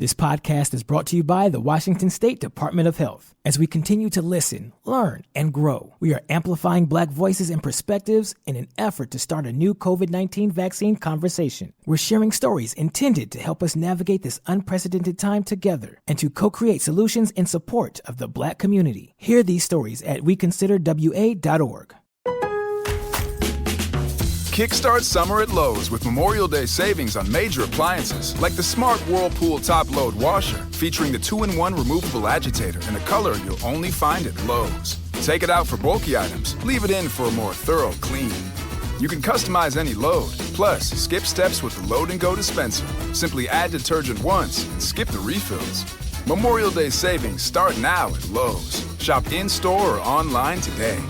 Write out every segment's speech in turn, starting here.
This podcast is brought to you by the Washington State Department of Health. As we continue to listen, learn, and grow, we are amplifying Black voices and perspectives in an effort to start a new COVID-19 vaccine conversation. We're sharing stories intended to help us navigate this unprecedented time together and to co-create solutions in support of the Black community. Hear these stories at weconsiderwa.org. Kickstart summer at Lowe's with Memorial Day savings on major appliances like the Smart Whirlpool Top Load Washer, featuring the 2-in-1 removable agitator in a color you'll only find at Lowe's. Take it out for bulky items, leave it in for a more thorough clean. You can customize any load, plus skip steps with the Load and Go dispenser. Simply add detergent once and skip the refills. Memorial Day savings start now at Lowe's. Shop in-store or online today.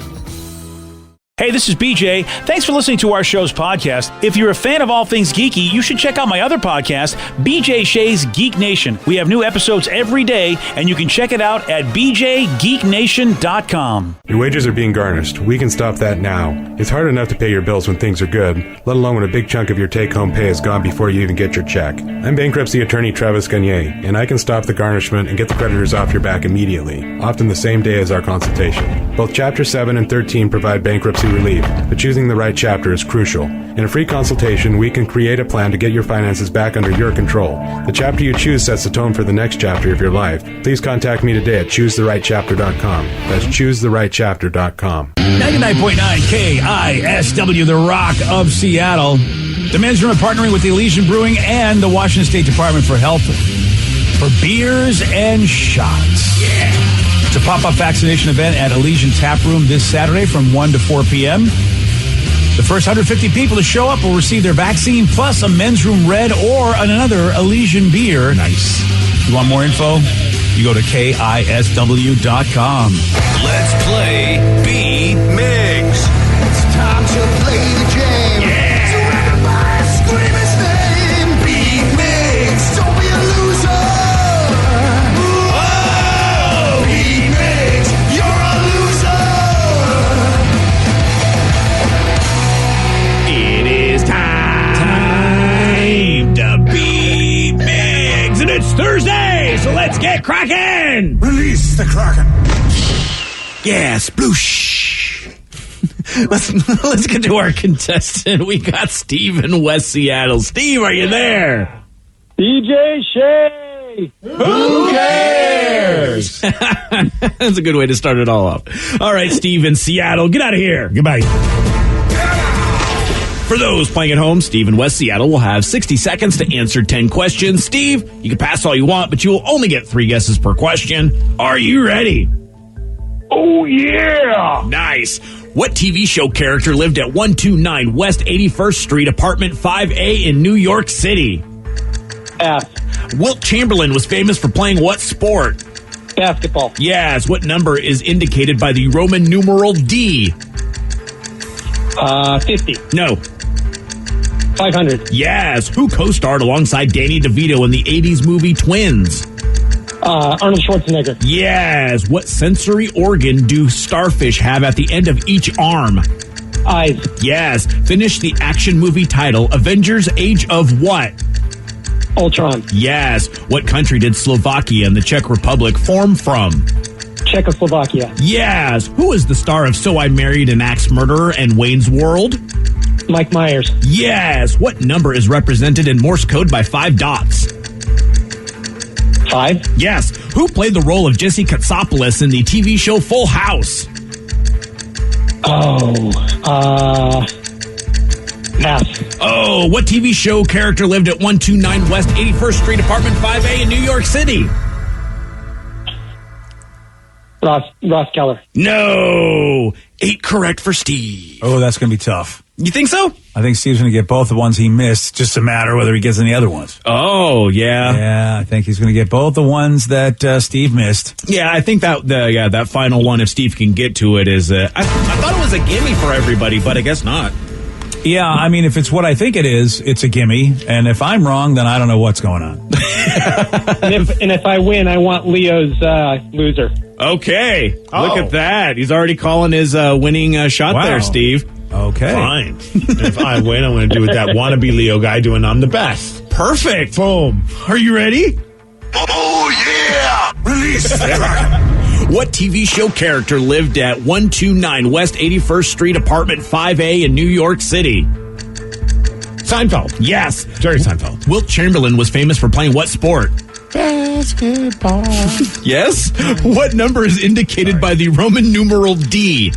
Hey, this is BJ. Thanks for listening to our show's podcast. If you're a fan of all things geeky, you should check out my other podcast, BJ Shea's Geek Nation. We have new episodes every day, and you can check it out at bjgeeknation.com. Your wages are being garnished. We can stop that now. It's hard enough to pay your bills when things are good, let alone when a big chunk of your take-home pay is gone before you even get your check. I'm bankruptcy attorney Travis Gagne, and I can stop the garnishment and get the creditors off your back immediately, often the same day as our consultation. Both Chapter 7 and 13 provide bankruptcy relief, but choosing the right chapter is crucial. In a free consultation, we can create a plan to get your finances back under your control. The chapter you choose sets the tone for the next chapter of your life. Please contact me today at choosetherightchapter.com. That's choosetherightchapter.com. 99.9 KISW, the Rock of Seattle. The Men's Room partnering with the Elysian Brewing and the Washington State Department for Health for beers and shots. Yeah. It's a pop-up vaccination event at Elysian Tap Room this Saturday from 1 to 4 p.m. The first 150 people to show up will receive their vaccine plus a Men's Room Red or another Elysian beer. Nice. If you want more info, you go to KISW.com. Let's play B-Migs. It's time to play the game. Yeah. So everybody scream his name. B-Migs. Don't be a loser. It's Thursday, so let's get cracking! Release the Kraken. Yeah, sploosh. Let's get to our contestant. We got Steve in West Seattle. Steve, are you there? DJ Shea! Who cares? That's a good way to start it all off. All right, Steve in Seattle, get out of here. Goodbye. For those playing at home, Steve in West Seattle will have 60 seconds to answer 10 questions. Steve, you can pass all you want, but you will only get 3 guesses per question. Are you ready? Oh, yeah! Nice. What TV show character lived at 129 West 81st Street, apartment 5A in New York City? F. Wilt Chamberlain was famous for playing what sport? Basketball. Yes. What number is indicated by the Roman numeral D? 50. No. 500. Yes. Who co-starred alongside Danny DeVito in the 80s movie Twins? Arnold Schwarzenegger. Yes. What sensory organ do starfish have at the end of each arm? Eyes. Yes. Finish the action movie title, Avengers Age of what? Ultron. Yes. What country did Slovakia and the Czech Republic form from? Czechoslovakia. Yes. Who is the star of So I Married an Axe Murderer and Wayne's World? Mike Myers. Yes. What number is represented in Morse code by 5 dots? 5. Yes. Who played the role of Jesse Katsopoulos in the TV show Full House? Pass. Oh, what TV show character lived at 129 West 81st Street, apartment 5A in New York City? Ross Keller. No. 8 correct for Steve. Oh, that's going to be tough. You think so? I think Steve's going to get both the ones he missed. It's just a matter of whether he gets any other ones. Oh, yeah. Yeah, I think he's going to get both the ones that Steve missed. Yeah, I think that final one, if Steve can get to it, is... I thought it was a gimme for everybody, but I guess not. Yeah, I mean, if it's what I think it is, it's a gimme. And if I'm wrong, then I don't know what's going on. and if I win, I want Leo's loser. Okay. Look at that. He's already calling his winning shot there, Steve. Okay. Fine. If I win, I'm going to do what that wannabe Leo guy doing I'm the best. Perfect. Boom. Are you ready? Oh, yeah! Release! What TV show character lived at 129 West 81st Street, apartment 5A in New York City? Seinfeld. Yes. Jerry Seinfeld. Wilt Chamberlain was famous for playing what sport? Basketball. Yes. What number is indicated by the Roman numeral D?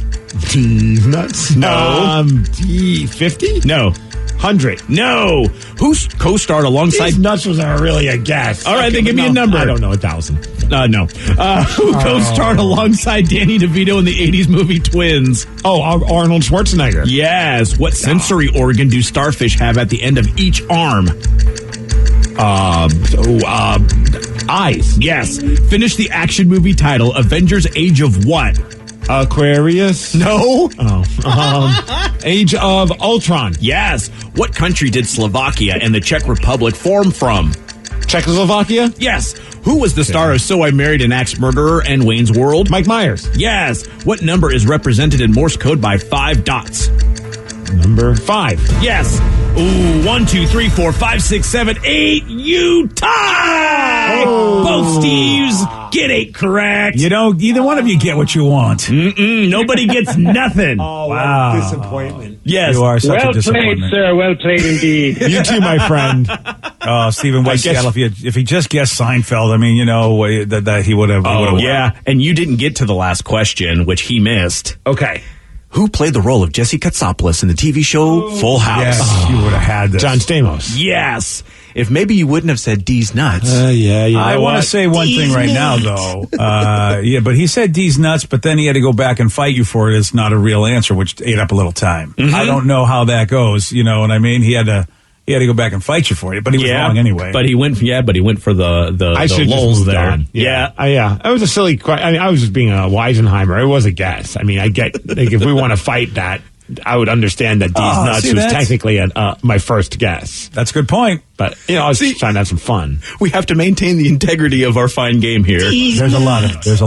D's nuts. No. D 50? No. 100. No. Who co-starred alongside... D's nuts was really a guess. All right, then give me a number. I don't know, 1,000. No. Who co-starred alongside Danny DeVito in the 80s movie Twins? Oh, Arnold Schwarzenegger. Yes. What sensory organ do starfish have at the end of each arm? Eyes. Yes. Finish the action movie title, Avengers Age of what? Aquarius. No. Age of Ultron. Yes. What country did Slovakia and the Czech Republic form from? Czechoslovakia. Yes. Who was the star of So I Married an Axe Murderer and Wayne's World? Mike Myers. Yes. What number is represented in Morse code by 5 dots? Number 5. Yes. Ooh, 1, 2, 3, 4, 5, 6, 7, 8. You tie! Both Steves get 8 correct. You don't, either one of you get what you want. Nobody gets nothing. Oh, wow. Disappointment. Yes. You are such a Well played, disappointment. sir. Well played indeed. You too, my friend. Oh, Stephen West I guess- Seattle, if he just guessed Seinfeld, I mean, you know, that he would have. Oh, yeah. And you didn't get to the last question, which he missed. Okay. Who played the role of Jesse Katsopoulos in the TV show Full House? Yes, you would have had this. John Stamos. Yes. If maybe you wouldn't have said D's nuts. Yeah, you know I want to say one thing right now, though. Yeah, but he said D's nuts, but then he had to go back and fight you for it. It's not a real answer, which ate up a little time. I don't know how that goes. You know what I mean? He had to go back and fight you for it, but he was wrong anyway. But he went for the I should lulls just there. on. Yeah. Yeah. That was a silly question. I mean, I was just being a Weisenheimer. It was a guess. I mean, I get, like, if we want to fight that, I would understand that D's nuts see, was that's- technically my first guess. That's a good point. But, you know, I was just trying to have some fun. We have to maintain the integrity of our fine game here. There's a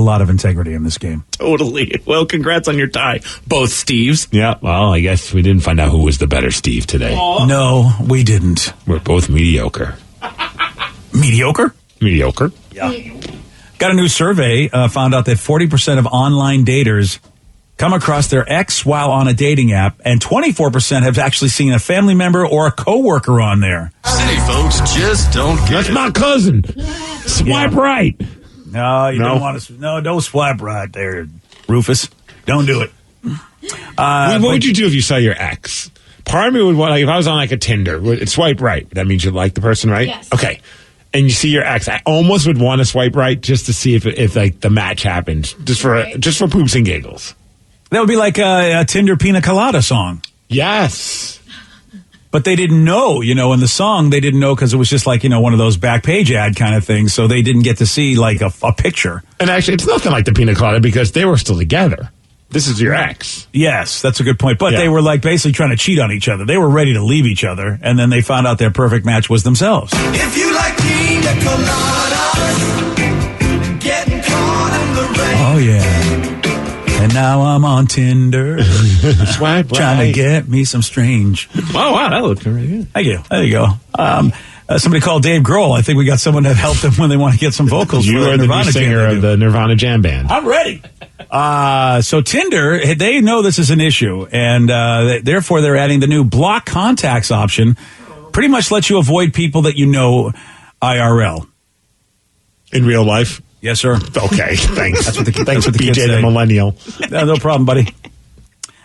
lot of integrity in this game. Totally. Well, congrats on your tie, both Steves. Yeah, well, I guess we didn't find out who was the better Steve today. No, we didn't. We're both mediocre. Mediocre? Mediocre? Got a new survey, found out that 40% of online daters come across their ex while on a dating app, and 24% have actually seen a family member or a coworker on there. City folks just don't get That's it. my cousin. Swipe right. No, you No. don't want to. No, don't swipe right there, Rufus. Don't do it. What would you do if you saw your ex? Part of me would want, like, if I was on like a Tinder, would swipe right. That means you like the person, right? Yes. Okay. And you see your ex, I almost would want to swipe right just to see if like the match happens, just for poops and giggles. That would be like a Tinder Pina Colada song. Yes. But they didn't know, you know, in the song, they didn't know because it was just like, you know, one of those back page ad kind of things. So they didn't get to see like a picture. And actually, it's nothing like the Pina Colada because they were still together. This is your ex. Yes, that's a good point. But they were like basically trying to cheat on each other. They were ready to leave each other. And then they found out their perfect match was themselves. If you like pina coladas, getting caught in the rain. Oh, yeah. And now I'm on Tinder. Swipe right. Trying to get me some strange. Oh, wow. That looked really good. Thank you. There you go. Somebody called Dave Grohl. I think we got someone that helped them when they want to get some vocals. You for are the Nirvana new jam singer they of do. the Nirvana Jam Band. I'm ready. So Tinder, they know this is an issue, and therefore they're adding the new block contacts option. Pretty much lets you avoid people that you know IRL. In real life? Yes, sir. Okay, thanks. That's what the thanks what the BJ kids the say. millennial. No problem, buddy.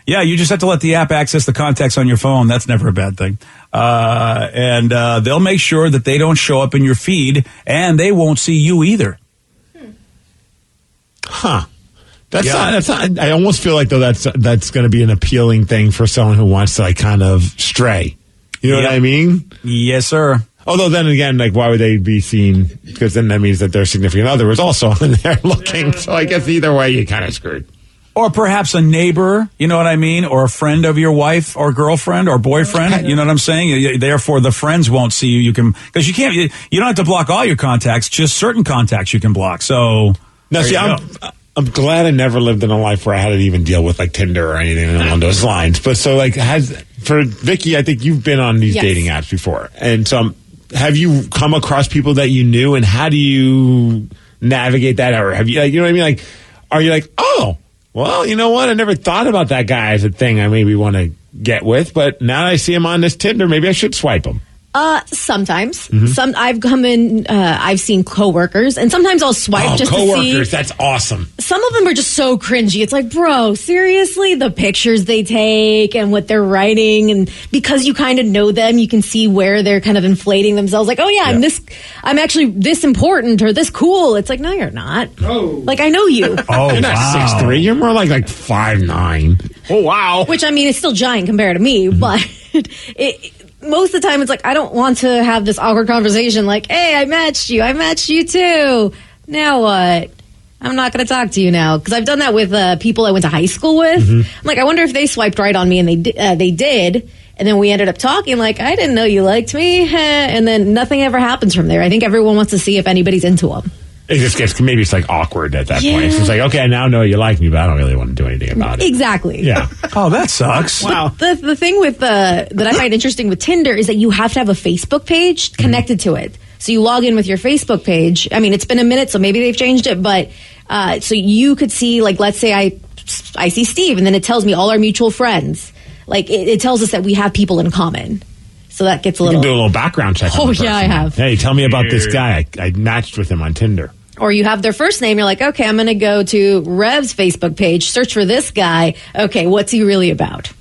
Yeah, you just have to let the app access the contacts on your phone. That's never a bad thing. And they'll make sure that they don't show up in your feed, and they won't see you either. Huh. That's not, I almost feel like, though, that's going to be an appealing thing for someone who wants to, like, kind of stray. You know what I mean? Yes, sir. Although then again, like, why would they be seen? Because then that means that their significant other was also on there looking. So I guess either way, you're kind of screwed. Or perhaps a neighbor, you know what I mean? Or a friend of your wife or girlfriend or boyfriend, you know what I'm saying? Therefore, the friends won't see you. You can, because you can't, you don't have to block all your contacts, just certain contacts you can block. So, Now, see, I'm glad I never lived in a life where I had to even deal with, like, Tinder or anything along those lines. But so, like, for Vicky, I think you've been on these Yes. dating apps before. And so have you come across people that you knew, and how do you navigate that? Or have you, you know what I mean? Like, are you like, oh, well, you know what? I never thought about that guy as a thing I maybe want to get with, but now that I see him on this Tinder, maybe I should swipe him. Sometimes. I've come in, I've seen coworkers, and sometimes I'll swipe just to see. Coworkers, that's awesome. Some of them are just so cringy. It's like, bro, seriously? The pictures they take and what they're writing, and because you kind of know them, you can see where they're kind of inflating themselves. Like, oh yeah, I'm actually this important or this cool. It's like, no, you're not. Oh. Like, I know you. Oh, you're not 6'3". You're more like 5'9". Oh, wow. Which, I mean, it's still giant compared to me, but most of the time, it's like, I don't want to have this awkward conversation like, hey, I matched you too. Now what? I'm not going to talk to you now. Because I've done that with people I went to high school with. I'm like, I wonder if they swiped right on me, and they did. And then we ended up talking like, I didn't know you liked me. And then nothing ever happens from there. I think everyone wants to see if anybody's into them. It just gets, maybe it's like awkward at that point. It's like, okay, I now know you like me, but I don't really want to do anything about it. Exactly. Yeah. Oh, that sucks. Wow. The thing with that I find interesting with Tinder is that you have to have a Facebook page connected to it. So you log in with your Facebook page. I mean, it's been a minute, so maybe they've changed it, but so you could see, like, let's say I see Steve, and then it tells me all our mutual friends. Like, it tells us that we have people in common. So that gets a little... You can do a little background check. Oh, yeah, I have. Hey, tell me about this guy. I matched with him on Tinder. Or you have their first name. You're like, okay, I'm going to go to Rev's Facebook page, search for this guy. Okay, what's he really about?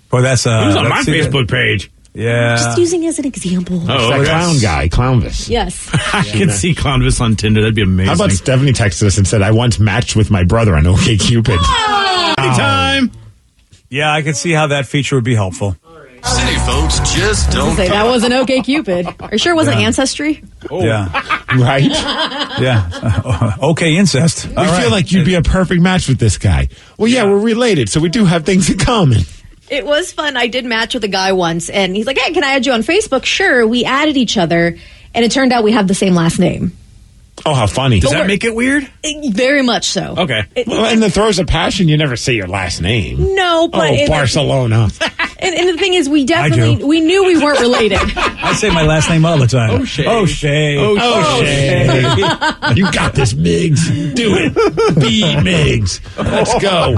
Well, that's who's on my Facebook page? Yeah. Just using as an example. Oh, that clown guy, Clownvis. Yes. I can see Clownvis on Tinder. That'd be amazing. How about Stephanie texted us and said, I once matched with my brother on OkCupid. Anytime. Yeah, I can see how that feature would be helpful. City folks just don't. Say, that wasn't OkCupid. Are you sure it wasn't Ancestry? Oh. Yeah. Right? Yeah. Okay, incest. I feel like you'd be a perfect match with this guy. Well, yeah, we're related, so we do have things in common. It was fun. I did match with a guy once, and he's like, hey, can I add you on Facebook? Sure. We added each other, and it turned out we have the same last name. Oh, how funny. Does that make it weird? Very much so. Okay. Well, in the throes of passion, you never say your last name. No, but... Barcelona. And the thing is, we knew we weren't related. I say my last name all the time. O'Shea. O'Shea. O'Shea. You got this, Miggs. Do it. Be Miggs. Let's go.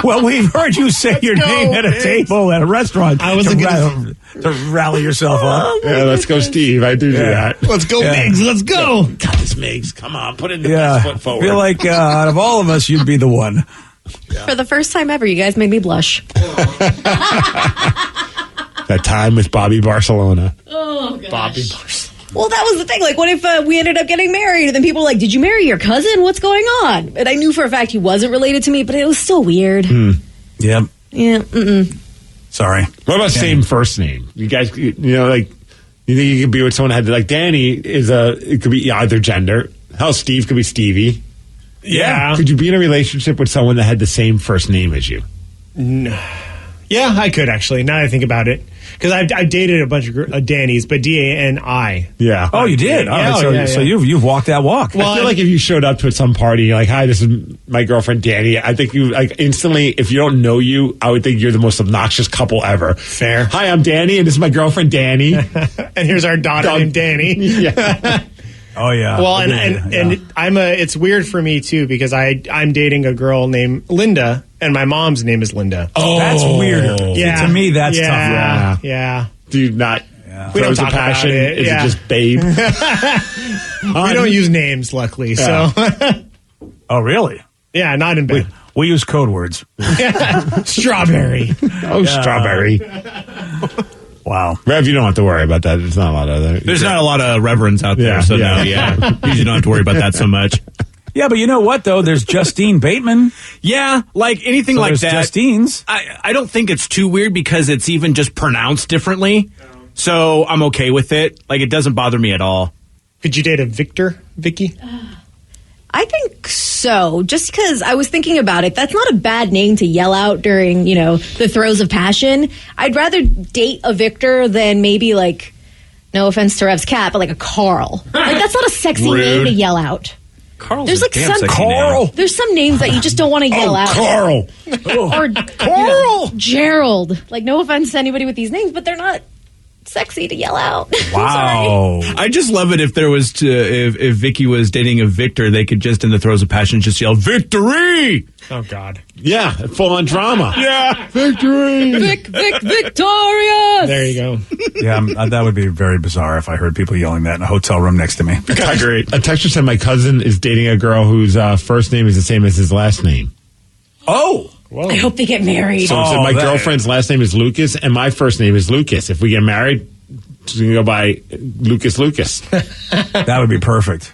Well, we've heard you say your name at a table at a restaurant. I wasn't going to rally yourself up. Yeah, let's go, Steve. I do that. Let's go, Miggs. Let's go. Got this, Miggs. Come on, put in the best foot forward. I feel like out of all of us, you'd be the one. Yeah. For the first time ever, you guys made me blush. That time with Bobby Barcelona. Oh, gosh. Bobby Barcelona. Well, that was the thing. Like, what if we ended up getting married? And then people were like, did you marry your cousin? What's going on? And I knew for a fact he wasn't related to me, but it was still weird. Yep. Yeah. Sorry. What about same first name? You guys, like, you think you could be with someone that had, like, Danny it could be either gender. Hell, Steve could be Stevie. Yeah. Could you be in a relationship with someone that had the same first name as you? No. Yeah, I could actually. Now that I think about it, because I've dated a bunch of Dannys, but Dani. Yeah. Oh, you did. So you've walked that walk. Well, I feel like if you showed up to some party, you're like, "Hi, this is my girlfriend Danny." I think you like instantly. If you don't know you, I would think you're the most obnoxious couple ever. Fair. Hi, I'm Danny, and this is my girlfriend Danny, and here's our daughter named Danny. Yeah. Oh yeah. Well, and it's weird for me too because I'm dating a girl named Linda, and my mom's name is Linda. Oh, that's weirder. Yeah. To me, that's tough. Yeah. Do you not? Yeah. We don't talk passion. About it. Is it just babe? We don't use names, luckily. Yeah. So. Oh, really? Yeah, not in bed. We use code words. Strawberry. Strawberry. Wow. Rev, you don't have to worry about that. There's not a lot of There's not a lot of reverends out there, so no, you usually don't have to worry about that so much. Yeah, but you know what, though? There's Justine Bateman. Yeah, like anything so like there's that. Justine's. I don't think it's too weird because it's even just pronounced differently. So I'm okay with it. Like, it doesn't bother me at all. Could you date a Vicky? I think so. Just because I was thinking about it, that's not a bad name to yell out during, the throes of passion. I'd rather date a Victor than maybe like, no offense to Rev's cat, but like a Carl. Like that's not a sexy name to yell out. Carl's there's like some Carl. There's some names that you just don't want to yell out. Carl. Or Carl. Gerald. Like no offense to anybody with these names, but they're not sexy to yell out. Wow. I just love it if there was if Vicky was dating a Victor, they could just in the throes of passion just yell victory. Oh God. Yeah, full on drama. Yeah. Victory. Victorious. There you go. Yeah, that would be very bizarre if I heard people yelling that in a hotel room next to me. A texter said my cousin is dating a girl whose first name is the same as his last name. Oh. Whoa. I hope they get married. So my girlfriend's last name is Lucas, and my first name is Lucas. If we get married, she's going to go by Lucas. That would be perfect.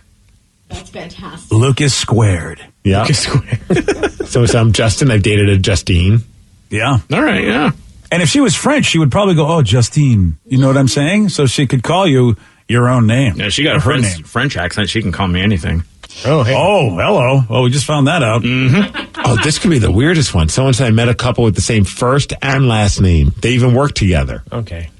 That's fantastic. Lucas squared. Yeah. Lucas squared. So I'm Justin. I've dated a Justine. Yeah. All right, yeah. And if she was French, she would probably go, oh, Justine. You know what I'm saying? So she could call you your own name. Yeah, she got a her name. French accent. She can call me anything. Oh, hey. Oh, hello. Well, we just found that out. Oh, this could be the weirdest one. Someone said I met a couple with the same first and last name. They even work together. Okay.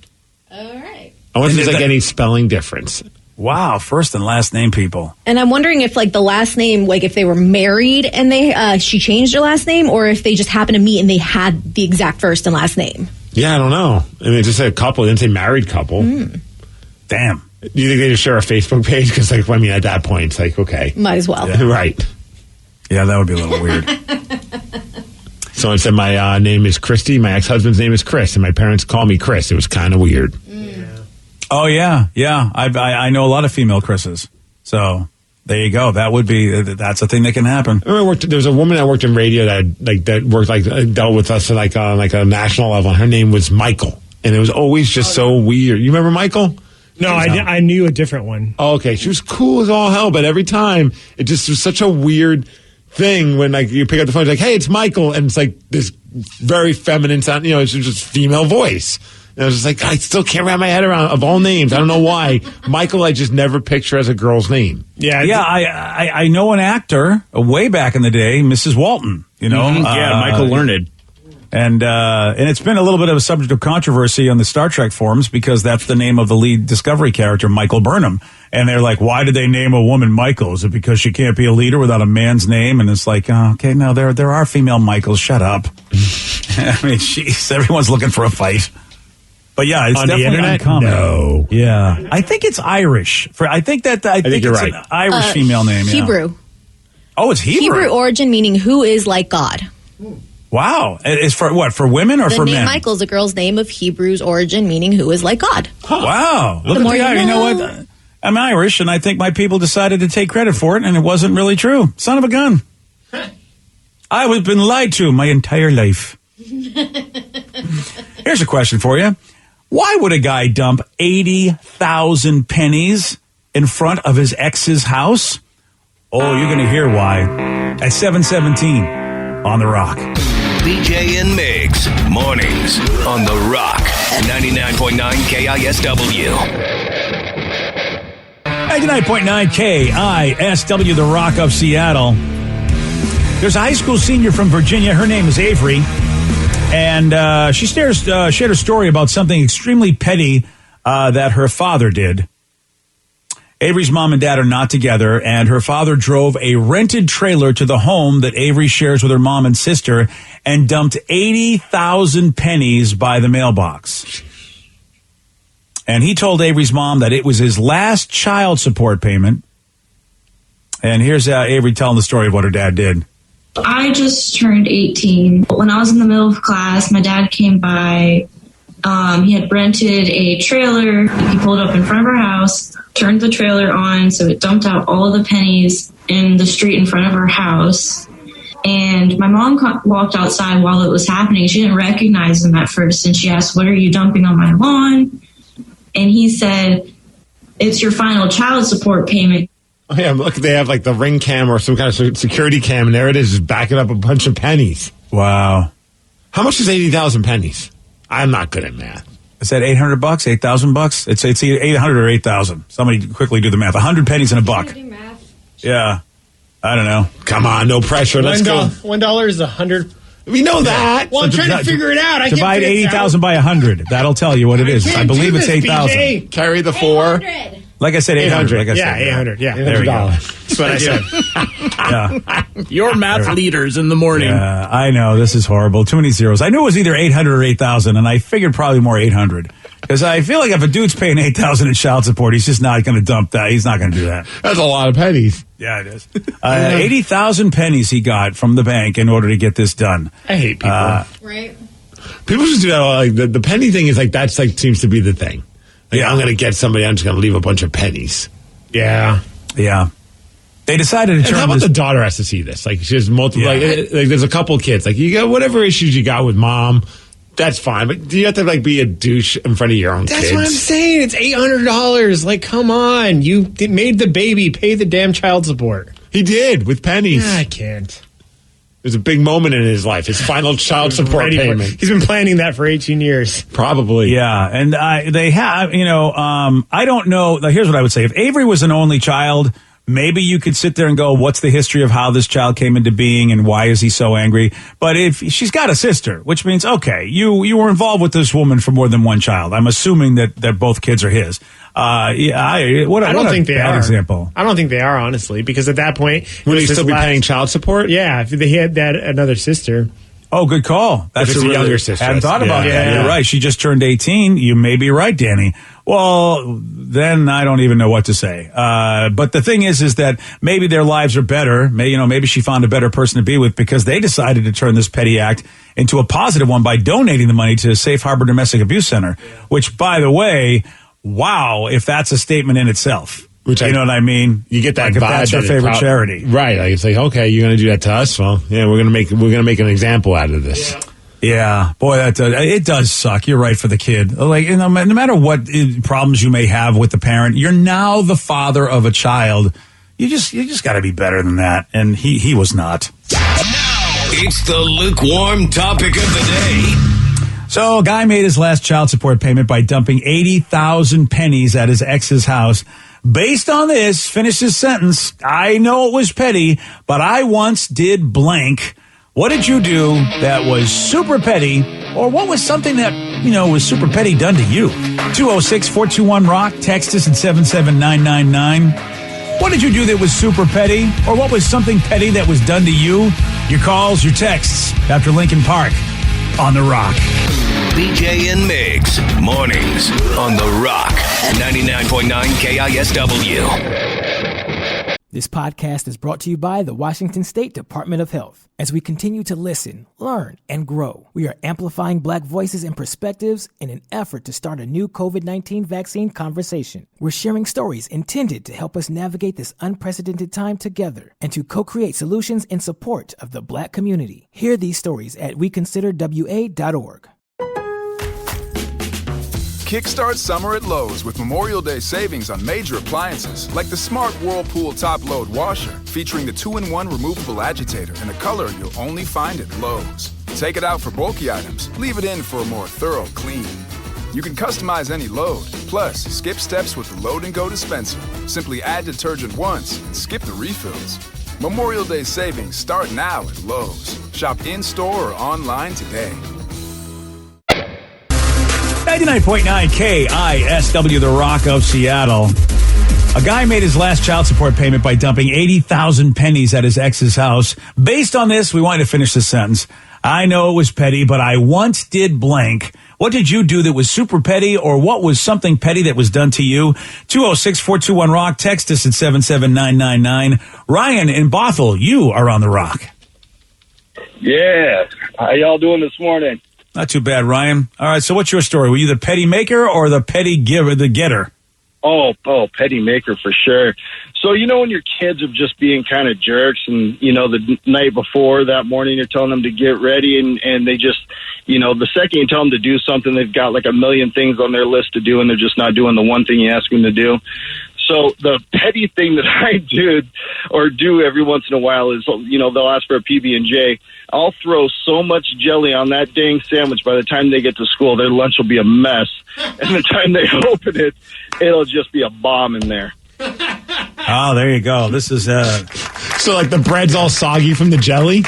All right. I wonder if And there's that- any spelling difference. Wow, first and last name people. And I'm wondering if like the last name, like if they were married and they she changed her last name, or if they just happened to meet and they had the exact first and last name. Yeah, I don't know. I mean, it just said a couple. It didn't say married couple. Damn. Do you think they just share a Facebook page? Because, like, I mean, at that point, it's like, okay. Might as well. Right. Yeah, that would be a little weird. Someone said my name is Christy. My ex-husband's name is Chris, and my parents call me Chris. It was kind of weird. Oh, yeah. Yeah. I know a lot of female Chris's. So there you go. That would be, that's a thing that can happen. I remember there was a woman that worked in radio that worked dealt with us like a national level. Her name was Michael, and it was always just so weird. You remember Michael? No, I knew a different one. Oh, okay. She was cool as all hell, but every time it just was such a weird thing when like you pick up the phone, it's like, hey, it's Michael, and it's like this very feminine sound. You know, it's just female voice. And I was just like, I still can't wrap my head around of all names. I don't know why. Michael, I just never picture as a girl's name. Yeah. Yeah, I know an actor way back in the day, Mrs. Walton, you know. Yeah, Michael Learned. And it's been a little bit of a subject of controversy on the Star Trek forums because that's the name of the lead Discovery character, Michael Burnham. And they're like, why did they name a woman Michael? Is it because she can't be a leader without a man's name? And it's like, oh, okay, no, there are female Michaels. Shut up. I mean, jeez, everyone's looking for a fight. But yeah, it's On the definitely internet? uncommon. No. Yeah, I think it's Irish. I think you're it's right. an Irish female name. Yeah. Hebrew. Oh, it's Hebrew. Hebrew origin meaning who is like God. Wow, it's for what? For women or The for name men? Michael's a girl's name of Hebrew's origin meaning who is like God. Wow, look The at more the guy. you You know know. what? I'm Irish, and I think my people decided to take credit for it, and it wasn't really true. Son of a gun. I was been lied to my entire life. Here's a question for you. Why would a guy dump 80,000 pennies in front of his ex's house? Oh, you're going to hear why at 7:17 on The Rock. BJ and Migs, mornings on The Rock, 99.9 KISW. 99.9 KISW, The Rock of Seattle. There's a high school senior from Virginia. Her name is Avery. And she shared a story about something extremely petty that her father did. Avery's mom and dad are not together, and her father drove a rented trailer to the home that Avery shares with her mom and sister and dumped 80,000 pennies by the mailbox. And he told Avery's mom that it was his last child support payment. And here's Avery telling the story of what her dad did. I just turned 18. When I was in the middle of class, my dad came by. He had rented a trailer. He pulled up in front of our house, turned the trailer on, so it dumped out all of the pennies in the street in front of our house. And my mom walked outside while it was happening. She didn't recognize him at first, and she asked, "What are you dumping on my lawn?" And he said, "It's your final child support payment." Oh, yeah, look, they have like the ring cam or some kind of security cam, and there it is, just backing up a bunch of pennies. Wow. How much is 80,000 pennies? I'm not good at math. Is that $800? $8,000? It's either 800 or 8,000. Somebody quickly do the math. 100 pennies in a buck. Yeah. I don't know. Come on, no pressure. Let's go. $1 is 100. We know that. Well, I'm trying to figure it out. I can't Divide figure it 80,000 by 100. That'll tell you what it is. I believe it's 8,000. Carry the 4. Like I said, 800. Like I Yeah, said, 800. Yeah, There we go. That's what I said. Yeah. Your math leaders in the morning. I know. This is horrible. Too many zeros. I knew it was either 800 or 8,000, and I figured probably more 800. Because I feel like if a dude's paying $8,000 in child support, he's just not going to dump that. He's not going to do that. That's a lot of pennies. Yeah, it is. 80,000 pennies he got from the bank in order to get this done. I hate people. Right. People just do that. Like the penny thing is like that's like seems to be the thing. Like, I'm going to get somebody. I'm just going to leave a bunch of pennies. Yeah. They decided to And turn how about this. the daughter has to see this? Like she has multiple. Like there's a couple kids. Like you got whatever issues you got with mom. That's fine, but do you have to like be a douche in front of your own kids? That's what I'm saying. It's $800. Like, come on. You made the baby pay the damn child support. He did with pennies. I can't. There's a big moment in his life. His final child support payment. He's been planning that for 18 years. Probably. Yeah, and they have, I don't know. Here's what I would say. If Avery was an only child, maybe you could sit there and go, what's the history of how this child came into being and why is he so angry? But if she's got a sister, which means, okay, you were involved with this woman for more than one child. I'm assuming that both kids are his. I don't think they are. Example. I don't think they are, honestly, because at that point, would he still be paying child support? Yeah, if they had that another sister. Oh, good call. That's a younger sister. I hadn't thought about that. Yeah. You're right. She just turned 18. You may be right, Danny. Well, then I don't even know what to say. But the thing is that maybe their lives are better. Maybe she found a better person to be with because they decided to turn this petty act into a positive one by donating the money to Safe Harbor Domestic Abuse Center, which, by the way, wow, if that's a statement in itself. You know what I mean? You get that like vibe. If that's her favorite charity, right? Like it's like, okay, you're going to do that to us. Well, yeah, we're going to make an example out of this. Yeah, boy, it does suck. You're right for the kid. Like, no matter what problems you may have with the parent, you're now the father of a child. You just got to be better than that, and he was not. It's the lukewarm topic of the day. So a guy made his last child support payment by dumping 80,000 pennies at his ex's house. Based on this, finish his sentence. I know it was petty, but I once did blank. What did you do that was super petty, or what was something that, was super petty done to you? 206-421-ROCK. Text us at 77999. What did you do that was super petty, or what was something petty that was done to you? Your calls, your texts after Lincoln Park on The Rock. BJ and Migs, mornings on The Rock, 99.9 KISW. This podcast is brought to you by the Washington State Department of Health. As we continue to listen, learn, and grow, we are amplifying Black voices and perspectives in an effort to start a new COVID-19 vaccine conversation. We're sharing stories intended to help us navigate this unprecedented time together and to co-create solutions in support of the Black community. Hear these stories at weconsiderwa.org. Kickstart summer at Lowe's with Memorial Day savings on major appliances like the smart Whirlpool top-load washer featuring the 2-in-1 removable agitator in a color you'll only find at Lowe's. Take it out for bulky items, leave it in for a more thorough clean. You can customize any load, plus skip steps with the Load and Go dispenser. Simply add detergent once and skip the refills. Memorial Day savings start now at Lowe's. Shop in-store or online today. 99.9 KISW, The Rock of Seattle. A guy made his last child support payment by dumping 80,000 pennies at his ex's house. Based on this, we wanted to finish the sentence. I know it was petty, but I once did blank. What did you do that was super petty, or what was something petty that was done to you? 206-421-ROCK. Text us at 77999. Ryan in Bothell, you are on The Rock. Yeah. How y'all doing this morning? Not too bad, Ryan. All right, so what's your story? Were you the petty maker or the petty giver, the getter? Oh, petty maker for sure. So, when your kids are just being kind of jerks and, the night before, that morning, you're telling them to get ready and they just, the second you tell them to do something, they've got like a million things on their list to do and they're just not doing the one thing you ask them to do. So the petty thing that I do every once in a while is, they'll ask for a PB&J. I'll throw so much jelly on that dang sandwich by the time they get to school, their lunch will be a mess. And the time they open it, it'll just be a bomb in there. Oh, there you go. This is so like the bread's all soggy from the jelly?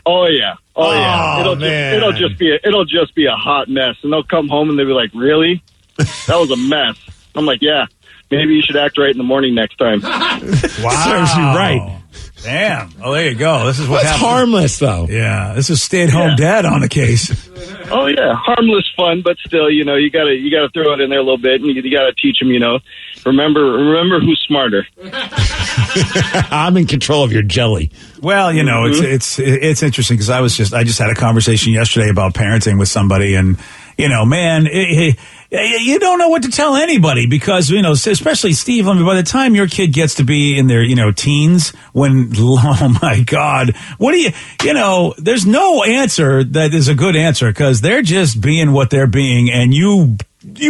Oh yeah. Oh yeah. It'll just be a hot mess. And they'll come home and they'll be like, "Really? That was a mess." I'm like, "Yeah. Maybe you should act right in the morning next time." Wow. Serves you right. Damn. Oh, there you go. This is what That's happens. harmless, though. Yeah, this is stay-at-home dad on the case. Oh yeah, harmless fun, but still, you gotta throw it in there a little bit, and you gotta teach them, remember who's smarter. I'm in control of your jelly. Well, it's interesting because I just had a conversation yesterday about parenting with somebody, and man, you don't know what to tell anybody because especially Steve. I mean, by the time your kid gets to be in their teens, oh my God, what do you there's no answer that is a good answer because they're just being what they're being, and you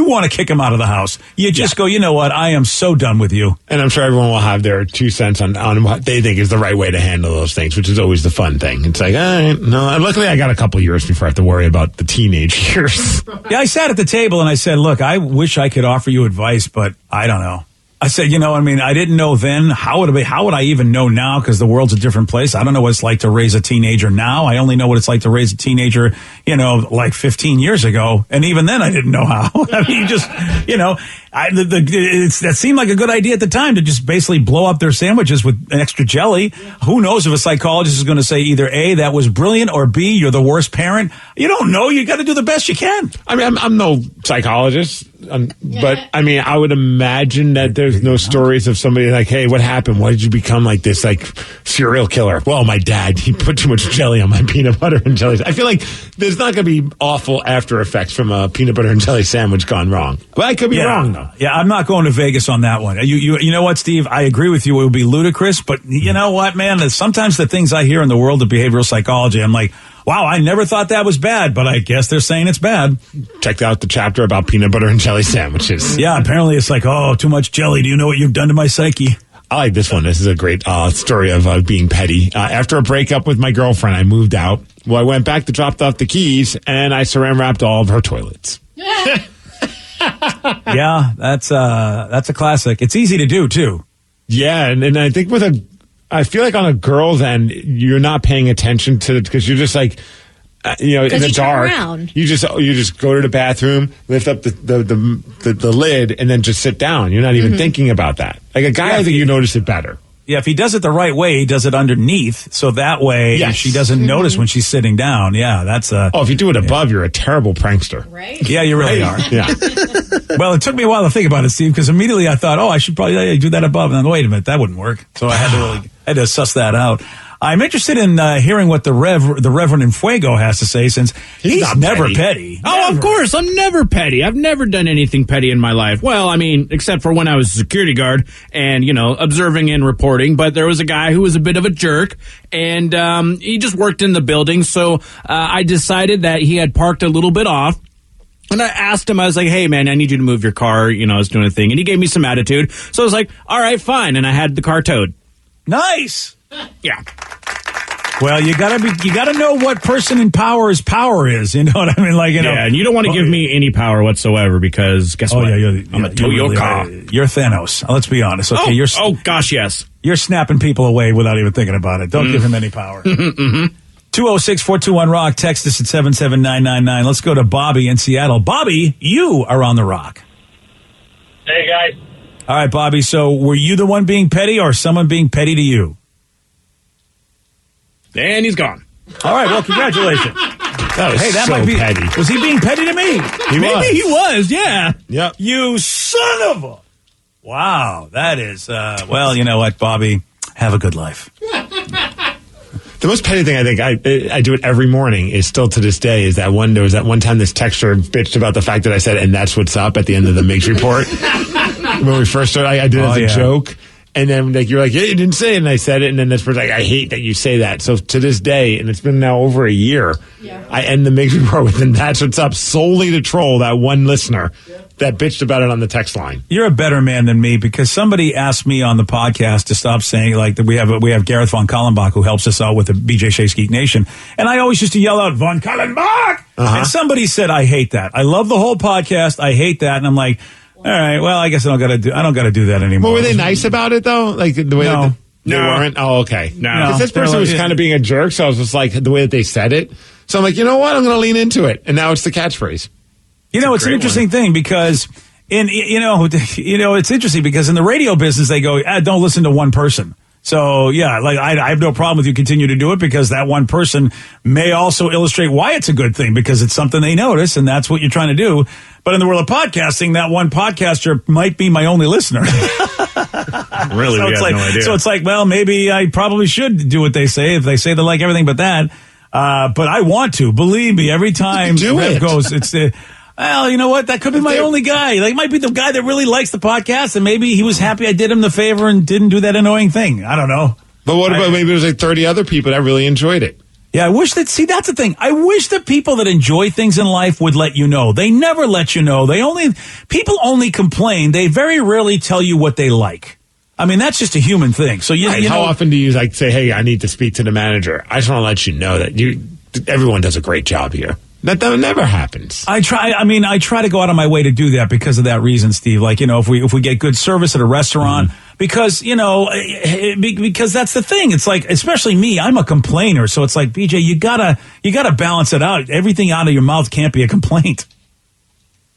want to kick them out of the house. You just go, you know what? I am so done with you. And I'm sure everyone will have their 2 cents on what they think is the right way to handle those things, which is always the fun thing. It's like, all right, no. And luckily, I got a couple years before I have to worry about the teenage years. Yeah, I sat at the table and I said, look, I wish I could offer you advice, but I don't know. I said, I didn't know then. How would I even know now? Because the world's a different place. I don't know what it's like to raise a teenager now. I only know what it's like to raise a teenager, like 15 years ago. And even then, I didn't know how. I mean, that seemed like a good idea at the time to just basically blow up their sandwiches with an extra jelly. Who knows if a psychologist is going to say either A, that was brilliant, or B, you're the worst parent. You don't know. You got to do the best you can. I mean, I'm no psychologist, but I mean, I would imagine that there's no stories of somebody like, hey, what happened? Why did you become like this, like serial killer? Well, my dad, he put too much jelly on my peanut butter and jelly. I feel like there's not going to be awful after effects from a peanut butter and jelly sandwich gone wrong. But I could be wrong, though. Yeah, I'm not going to Vegas on that one. You know what, Steve? I agree with you. It would be ludicrous, but you know what, man? Sometimes the things I hear in the world of behavioral psychology, I'm like, wow, I never thought that was bad, but I guess they're saying it's bad. Check out the chapter about peanut butter and jelly sandwiches. Yeah, apparently it's like, oh, too much jelly. Do you know what you've done to my psyche? I like this one. This is a great story of being petty. After a breakup with my girlfriend, I moved out. Well, I went back to drop off the keys, and I saran wrapped all of her toilets. Yeah, that's a classic. It's easy to do, too. Yeah, and I think I feel like on a girl's end, you're not paying attention to it because you're just like, in the dark. You just go to the bathroom, lift up the lid, and then just sit down. You're not even thinking about that. Like a guy, I think you notice it better. Yeah, if he does it the right way, he does it underneath, so that way she doesn't notice when she's sitting down. Yeah, that's if you do it above, you're a terrible prankster. Right? Yeah, you really are. Yeah. Well, it took me a while to think about it, Steve, because immediately I thought, I should probably do that above. And then, wait a minute, that wouldn't work. So I had to suss that out. I'm interested in hearing what the Reverend in Fuego has to say, since he's never petty. Oh, of course. I'm never petty. I've never done anything petty in my life. Well, I mean, except for when I was a security guard and, observing and reporting. But there was a guy who was a bit of a jerk, and he just worked in the building. So I decided that he had parked a little bit off. And I asked him, I was like, hey, man, I need you to move your car. I was doing a thing. And he gave me some attitude. So I was like, all right, fine. And I had the car towed. Nice. Yeah. Well, you gotta know what person in power's power is. You know what I mean? Like, yeah, and you don't want to give me any power whatsoever because guess what? Yeah, I'm a Toyota. You're Thanos. Let's be honest. Okay, gosh, yes. You're snapping people away without even thinking about it. Don't give him any power. 206-421-ROCK. Text us at 77999. Let's go to Bobby in Seattle. Bobby, you are on the Rock. Hey, guys. All right, Bobby. So were you the one being petty or someone being petty to you? And he's gone. All right, well, congratulations. That might be petty. Was he being petty to me? Maybe he was, yeah. Yep. You son of a... Wow, that is... well, you know what, Bobby? Have a good life. The most petty thing I think I do it every morning is still to this day is there was that one time this texter bitched about the fact that I said, and that's what's up at the end of the Mix report. When we first started, I did it as a joke. And then you're like, yeah, you didn't say it. And I said it. And then this person's like, I hate that you say that. So to this day, and it's been now over a year, I end the Mix report with, and that's what's up, solely to troll that one listener that bitched about it on the text line. You're a better man than me, because somebody asked me on the podcast to stop saying, like, that we have Gareth von Kallenbach who helps us out with the BJ Shea's Geek Nation. And I always used to yell out, Von Kallenbach! And somebody said, I hate that. I love the whole podcast. I hate that. And I'm like, all right, well, I guess I don't got to do that anymore. Well, were they nice about it though? Like the way that they weren't? Oh, okay. No. Because this person was kind of being a jerk, so I was just like, the way that they said it. So I'm like, you know what? I'm going to lean into it. And now it's the catchphrase. It's an interesting thing because it's interesting because in the radio business, they go, don't listen to one person. So, yeah, like I have no problem with you continue to do it because that one person may also illustrate why it's a good thing because it's something they notice and that's what you're trying to do. But in the world of podcasting, that one podcaster might be my only listener. Really, so we have no idea. So it's like, well, maybe I probably should do what they say if they say they like everything but that. But I want to. Believe me, every time Rev goes, it's well, you know what? That could be my only guy. Like, might be the guy that really likes the podcast, and maybe he was happy I did him the favor and didn't do that annoying thing. I don't know. But what about maybe there's like 30 other people that really enjoyed it? Yeah, I wish that, see, that's the thing. I wish that people that enjoy things in life would let you know. They never let you know. People only complain. They very rarely tell you what they like. I mean, that's just a human thing. So you How know, often do you like say, hey, I need to speak to the manager? I just want to let you know that everyone does a great job here. That never happens. I try to go out of my way to do that because of that reason, Steve. Like, you know, if we get good service at a restaurant, because, you know, because that's the thing. It's like, especially me, I'm a complainer. So it's like, BJ, you gotta balance it out. Everything out of your mouth can't be a complaint.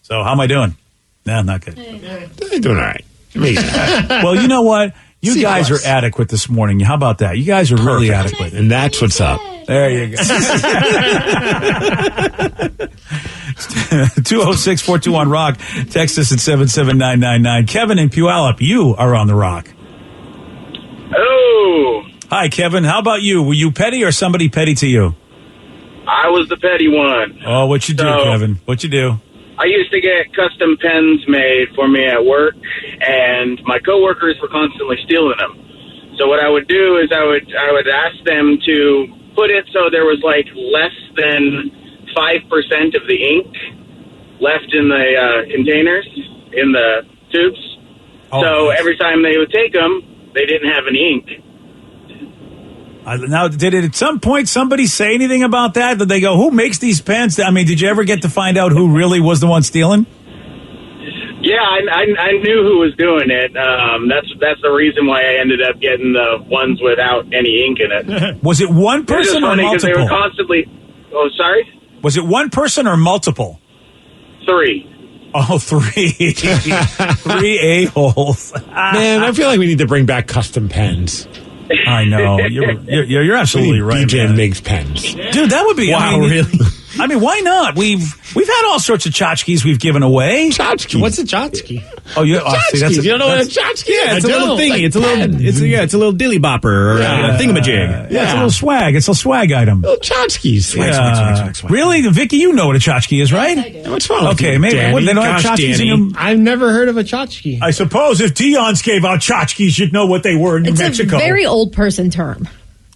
So how am I doing? Nah, not good. You're doing all right. Well, you know what? You guys are adequate this morning. How about that? You guys are really adequate. And that's what's up. There you go. 206-421-ROCK. Text us at 77999. Kevin in Puyallup, you are on the Rock. Oh. Hi, Kevin. How about you? Were you petty or somebody petty to you? I was the petty one. Oh, what you do, Kevin? What you do? I used to get custom pens made for me at work, and my coworkers were constantly stealing them. So what I would do is I would ask them to put it so there was like less than 5% of the ink left in the containers, in the tubes. So every time they would take them, they didn't have any ink. Now, did it at some point somebody say anything about that? Did they go, who makes these pens? I mean, did you ever get to find out who really was the one stealing? Yeah, I knew who was doing it. That's the reason why I ended up getting the ones without any ink in it. Was it one person or multiple? They were constantly. Oh, sorry. Was it one person or multiple? 3. Oh, 3. 3 a-holes. Man, I feel like we need to bring back custom pens. I know. You're absolutely right. DJ Miggs pens. Dude, that would be... Wow, really? I mean, why not? We've had all sorts of tchotchkes we've given away. Tchotchke. What's a tchotchke? Oh, you see, you don't know what a tchotchke is? Yeah, it's a little thingy. Like It's a little dilly bopper or a thingamajig. Yeah, it's a little swag. It's a swag item. Little tchotchkes. Swag. Really? Vicky, you know what a tchotchke is, right? Yes, I do. What's wrong with Okay, you, maybe Danny? what, they don't have Gosh, tchotchkes Danny. in them. I've never heard of a tchotchke. I suppose if Dion's gave out tchotchkes, you'd know what they were in New It's Mexico. a very old person term.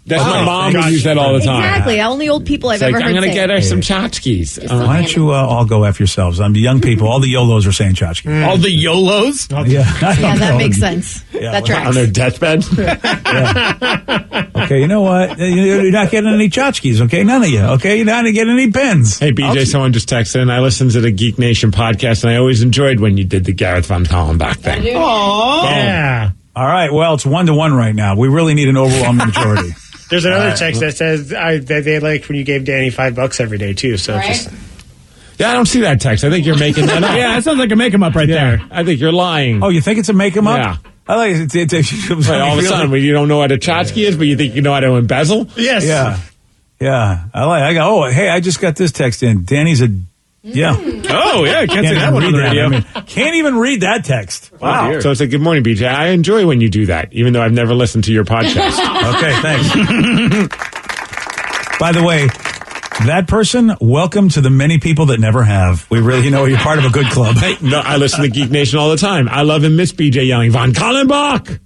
That's my mom would use that all the time. Exactly. Only old people I've It's like, ever heard I'm going to say get it. her some tchotchkes. Why don't you all go F yourselves? I'm the young people. All the YOLOs are saying tchotchke. All the YOLOs? Yeah, Yeah, that makes sense. Yeah, That well, On tracks. their deathbed. Okay, you know what? You're not getting any tchotchkes, okay? None of you, okay? You're not getting any pens. Hey, BJ, someone just texted in. I listened to the Geek Nation podcast, and I always enjoyed when you did the Gareth Von Kallenbach thing. Yeah. All right, well, it's 1-1 right now. We really need an overwhelming majority. There's another text that says that they liked when you gave Danny $5 every day too. So Right? just Yeah, I don't see that text. I think you're making that up. Yeah, that sounds like a make 'em up right there. I think you're lying. Oh, you think it's a make 'em up? Yeah. I like it. Like, all of a sudden, you don't know what a tchotchke is, but you think you know how to embezzle? yes. Yeah. I go, oh, hey, I just got this text in. Danny's a... Yeah. Oh, yeah, can't say that one on the radio. Can't even read that text. Wow. So it's like, good morning, BJ. I enjoy when you do that, even though I've never listened to your podcast. Okay, thanks. By the way, that person, welcome to the many people that never have. We really, you're part of a good club. No, I listen to Geek Nation all the time. I love and miss BJ yelling, Von Kallenbach!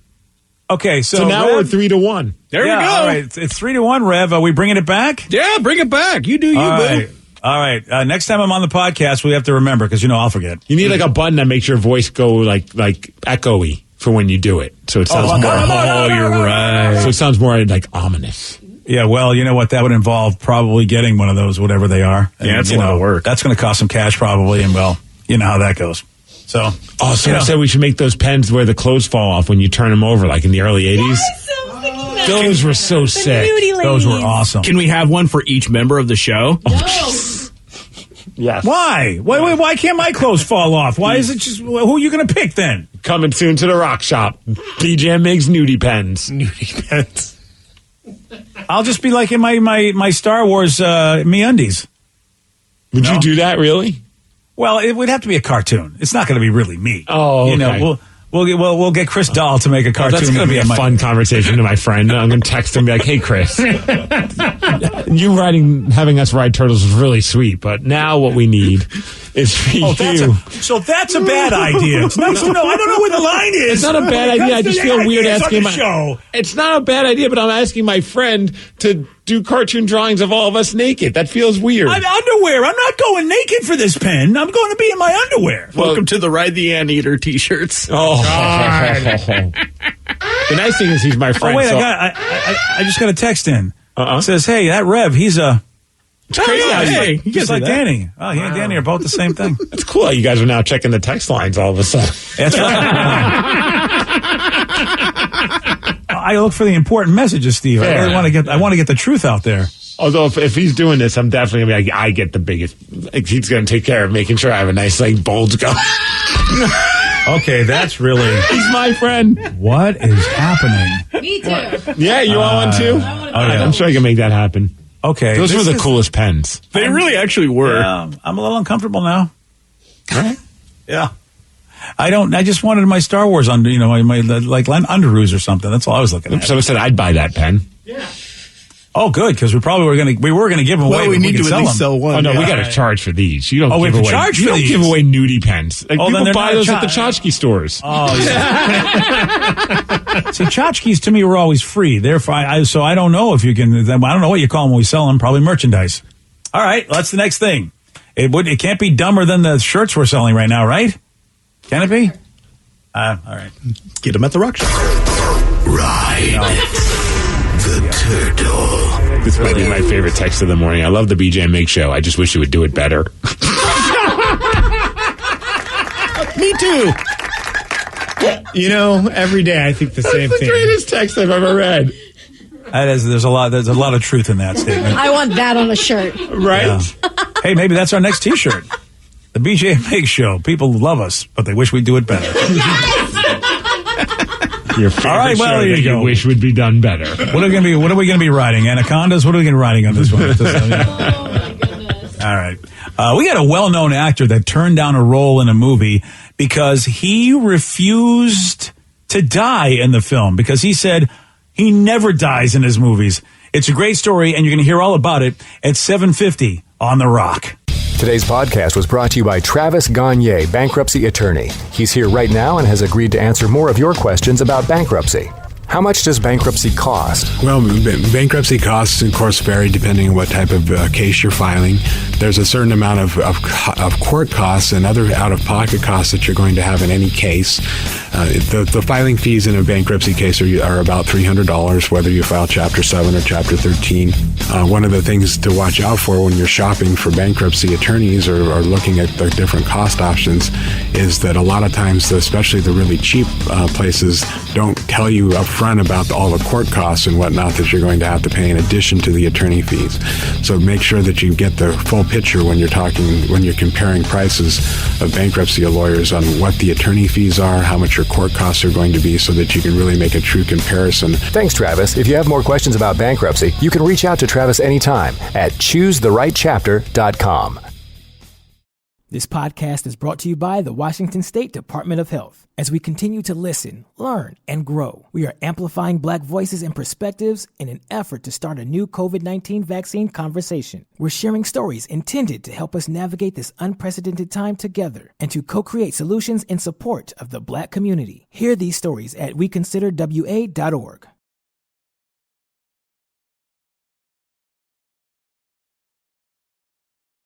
Okay, so now Rev, we're 3-1. There yeah, we go. All right, it's 3-1, Rev. Are we bringing it back? Yeah, bring it back. You do you, All boo. right. All right. Next time I'm on the podcast, we have to remember because I'll forget. You need like a button that makes your voice go like echoey for when you do it. So it sounds more. Oh, you're right. So it sounds more like ominous. Yeah, well, you know what? That would involve probably getting one of those, whatever they are. Yeah, it's a lot of work. That's going to cost some cash probably, and well, you know how that goes. So, I said we should make those pens where the clothes fall off when you turn them over, like in the early 80s. Those were so sick. Those were awesome. Can we have one for each member of the show? Yes. Why? Why can't my clothes fall off? Why is it just, who are you going to pick then? Coming soon to the rock shop. BJ makes nudie pens. Nudie pens. I'll just be like in my Star Wars MeUndies. Would you do that, really? Well, it would have to be a cartoon. It's not going to be really me. Oh, okay. You know, we'll get Chris Dahl to make a cartoon. That's going to be a fun conversation to my friend. I'm going to text him and be like, hey, Chris, having us ride turtles is really sweet, but now what we need is for you. So that's a bad idea. It's nice to know. I don't know where the line is. It's not a bad idea. I just feel weird asking show. It's not a bad idea, but I'm asking my friend to do cartoon drawings of all of us naked. That feels weird. I'm underwear. I'm not going naked for this pen. I'm going to be in my underwear. Welcome to the Ride the Anteater t-shirts. Oh, God. The nice thing is he's my friend. Oh, wait, so I just got a text in. It says, hey, that Rev, he's a... It's crazy. Hey, just like Danny. Oh, he and Danny are both the same thing. It's cool how you guys are now checking the text lines all of a sudden. That's right. I look for the important messages, Steve. Fair. I really want to get the truth out there. Although if he's doing this, I'm definitely going to be like, I get the biggest. Like, he's going to take care of making sure I have a nice bulge going. Okay, that's really... He's my friend. What is happening? Me too. Yeah, you want one too? I'm sure I can make that happen. Okay. Those were the coolest pens. They really actually were. Yeah, I'm a little uncomfortable now. Right? Yeah. I just wanted my Star Wars under, my like underoos or something. That's all I was looking at. Someone said I'd buy that pen. Yeah. Oh, good, because we were going to give them away. Well, we need to at least sell one. Oh no, we got to charge for these. You don't. We have to charge for these. You don't give away nudie pens. Like, people then buy those at the tchotchke stores. Oh yeah. See, tchotchkes to me were always free. Therefore, so I don't know if you can. I don't know what you call them when we sell them. Probably merchandise. All right, that's the next thing. It can't be dumber than the shirts we're selling right now, right? Can it be? All right. Get them at the rock shop. Ride the turtle. This might be my favorite text of the morning. I love the BJ and Meg show. I just wish you would do it better. Me too. Every day I think the same thing. That's the greatest text I've ever read. There's a lot of truth in that statement. I want that on a shirt. Right? Yeah. Hey, maybe that's our next T-shirt. The BJ and Meg show. People love us, but they wish we'd do it better. Your favorite all right, well, show there you that go. You wish would be done better. What are we going to be riding? Anacondas? What are we going to be riding on this one? Oh my goodness. All right. We got a well-known actor that turned down a role in a movie because he refused to die in the film, because he said he never dies in his movies. It's a great story, and you're going to hear all about it at 7:50 on The Rock. Today's podcast was brought to you by Travis Gagne, bankruptcy attorney. He's here right now and has agreed to answer more of your questions about bankruptcy. How much does bankruptcy cost? Well, bankruptcy costs, of course, vary depending on what type of case you're filing. There's a certain amount of court costs and other out-of-pocket costs that you're going to have in any case. The filing fees in a bankruptcy case are about $300, whether you file Chapter 7 or Chapter 13. One of the things to watch out for when you're shopping for bankruptcy attorneys or looking at the different cost options is that a lot of times, especially the really cheap places, don't tell you up front about all the court costs and whatnot that you're going to have to pay in addition to the attorney fees. So make sure that you get the full picture when you're comparing prices of bankruptcy lawyers on what the attorney fees are, how much your court costs are going to be, so that you can really make a true comparison. Thanks, Travis. If you have more questions about bankruptcy, you can reach out to Travis anytime at choosetherightchapter.com. This podcast is brought to you by the Washington State Department of Health. As we continue to listen, learn, and grow, we are amplifying Black voices and perspectives in an effort to start a new COVID-19 vaccine conversation. We're sharing stories intended to help us navigate this unprecedented time together and to co-create solutions in support of the Black community. Hear these stories at weconsiderwa.org.